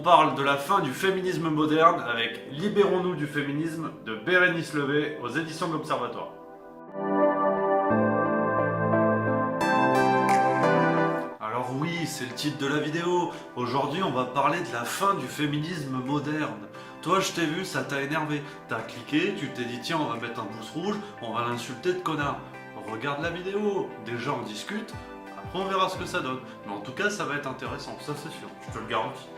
on parle de la fin du féminisme moderne avec Libérons-nous du féminisme de Bérénice Levé aux éditions de l'Observatoire. Alors oui, c'est le titre de la vidéo. Aujourd'hui, on va parler de la fin du féminisme moderne. Toi, je t'ai vu, ça t'a énervé. T'as cliqué, tu t'es dit tiens, on va mettre un pouce rouge, on va l'insulter de connard. Regarde la vidéo, déjà on discute, après on verra ce que ça donne. Mais en tout cas, ça va être intéressant, ça c'est sûr, je te le garantis.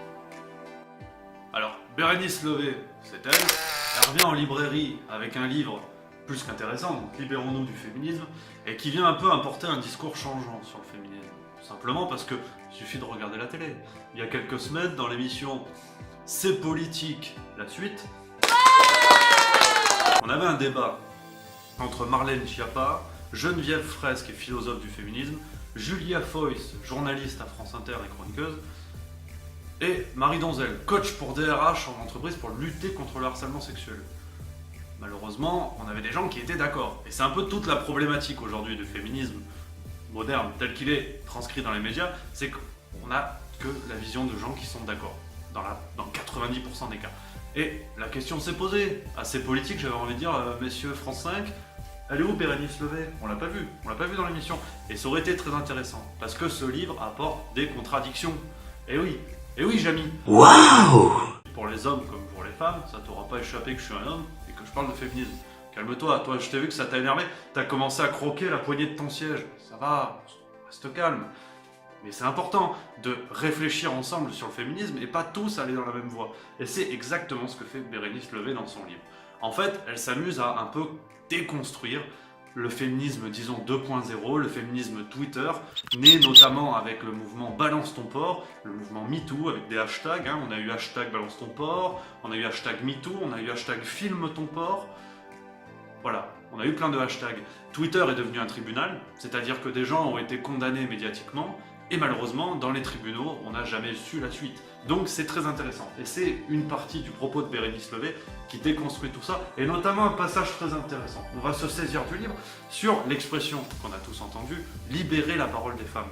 Alors, Bérénice Levé, c'est elle. Elle revient en librairie avec un livre plus qu'intéressant, donc Libérons-nous du féminisme, et qui vient un peu apporter un discours changeant sur le féminisme. Tout simplement parce que il suffit de regarder la télé. Il y a quelques semaines, dans l'émission C'est politique, la suite, on avait un débat entre Marlène Schiappa, Geneviève Fresque et philosophe du féminisme, Julia Foyce, journaliste à France Inter et chroniqueuse, et Marie Donzel, coach pour DRH en entreprise pour lutter contre le harcèlement sexuel. Malheureusement, on avait des gens qui étaient d'accord. Et c'est un peu toute la problématique aujourd'hui du féminisme moderne, tel qu'il est transcrit dans les médias, c'est qu'on n'a que la vision de gens qui sont d'accord, dans 90% des cas. Et la question s'est posée, assez politique, j'avais envie de dire, messieurs France 5, elle est où Bérénice Levé? On l'a pas vu dans l'émission. Et ça aurait été très intéressant, parce que ce livre apporte des contradictions. Et oui Jamy. Waouh! Pour les hommes comme pour les femmes, ça t'aura pas échappé que je suis un homme et que je parle de féminisme. Calme-toi, toi je t'ai vu que ça t'a énervé, t'as commencé à croquer la poignée de ton siège. Ça va, reste calme. Mais c'est important de réfléchir ensemble sur le féminisme et pas tous aller dans la même voie. Et c'est exactement ce que fait Bérénice Levé dans son livre. En fait, elle s'amuse à un peu déconstruire le féminisme, disons 2.0, le féminisme Twitter, né notamment avec le mouvement Balance ton porc, le mouvement MeToo, avec des hashtags, hein. On a eu hashtag Balance ton porc, on a eu hashtag MeToo, on a eu hashtag Filme ton porc. Voilà, on a eu plein de hashtags. Twitter est devenu un tribunal, c'est-à-dire que des gens ont été condamnés médiatiquement, et malheureusement, dans les tribunaux, on n'a jamais su la suite. Donc c'est très intéressant. Et c'est une partie du propos de Bérénice Levé qui déconstruit tout ça, et notamment un passage très intéressant. On va se saisir du livre sur l'expression qu'on a tous entendue, libérer la parole des femmes.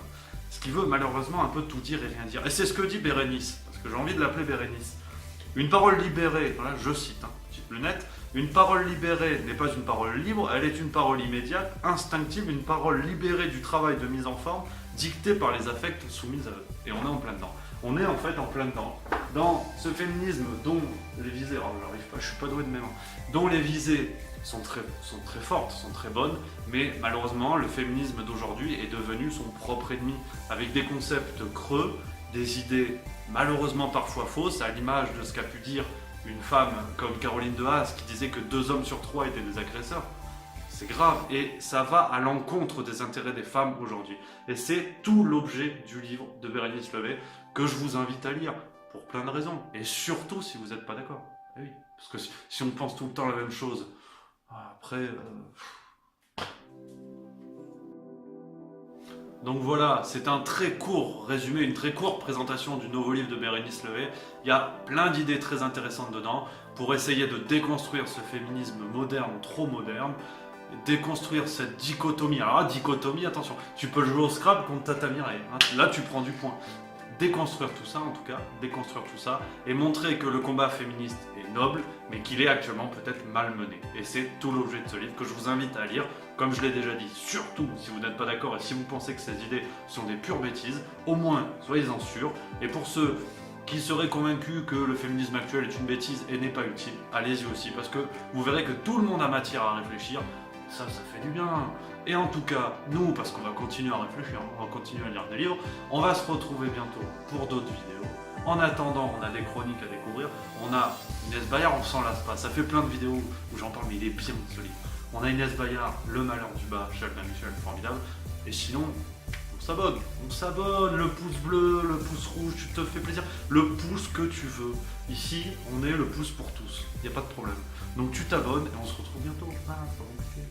Ce qui veut malheureusement un peu tout dire et rien dire. Et c'est ce que dit Bérénice, parce que j'ai envie de l'appeler Bérénice. Une parole libérée, voilà, je cite, petite lunette, une parole libérée n'est pas une parole libre, elle est une parole immédiate, instinctive, une parole libérée du travail de mise en forme, dictée par les affects soumis à eux. Et on est en plein dedans. On est en fait en plein dedans. Dans ce féminisme dont les visées, alors j'arrive pas, je suis pas doué de mes mains, dont les visées sont très fortes, sont très bonnes, mais malheureusement le féminisme d'aujourd'hui est devenu son propre ennemi, avec des concepts creux, des idées malheureusement parfois fausses, à l'image de ce qu'a pu dire une femme comme Caroline de Haas qui disait que 2 hommes sur 3 étaient des agresseurs. C'est grave et ça va à l'encontre des intérêts des femmes aujourd'hui. Et c'est tout l'objet du livre de Bérénice Levé que je vous invite à lire pour plein de raisons. Et surtout si vous n'êtes pas d'accord. Eh oui, parce que si on pense tout le temps la même chose, après... Donc voilà, c'est un très court résumé, une très courte présentation du nouveau livre de Bérénice Levé. Il y a plein d'idées très intéressantes dedans pour essayer de déconstruire ce féminisme moderne, trop moderne, déconstruire cette dichotomie. Alors la dichotomie, attention, tu peux jouer au Scrabble contre Tata Mireille, hein. Là tu prends du point. Déconstruire tout ça en tout cas, déconstruire tout ça et montrer que le combat féministe est noble mais qu'il est actuellement peut-être mal mené. Et c'est tout l'objet de ce livre que je vous invite à lire, comme je l'ai déjà dit, surtout si vous n'êtes pas d'accord et si vous pensez que ces idées sont des pures bêtises, au moins soyez-en sûrs. Et pour ceux qui seraient convaincus que le féminisme actuel est une bêtise et n'est pas utile, allez-y aussi parce que vous verrez que tout le monde a matière à réfléchir. Ça fait du bien. Et en tout cas, nous, parce qu'on va continuer à réfléchir, on va continuer à lire des livres, on va se retrouver bientôt pour d'autres vidéos. En attendant, on a des chroniques à découvrir. On a Inès Bayard, on s'en lasse pas. Ça fait plein de vidéos où j'en parle, mais il est bien ce livre. On a Inès Bayard, Le malheur du bas, chez Albin Michel, formidable. Et sinon, on s'abonne, le pouce bleu, le pouce rouge, tu te fais plaisir. Le pouce que tu veux. Ici, on est le pouce pour tous. Il n'y a pas de problème. Donc tu t'abonnes et on se retrouve bientôt. Ah, c'est pas compliqué.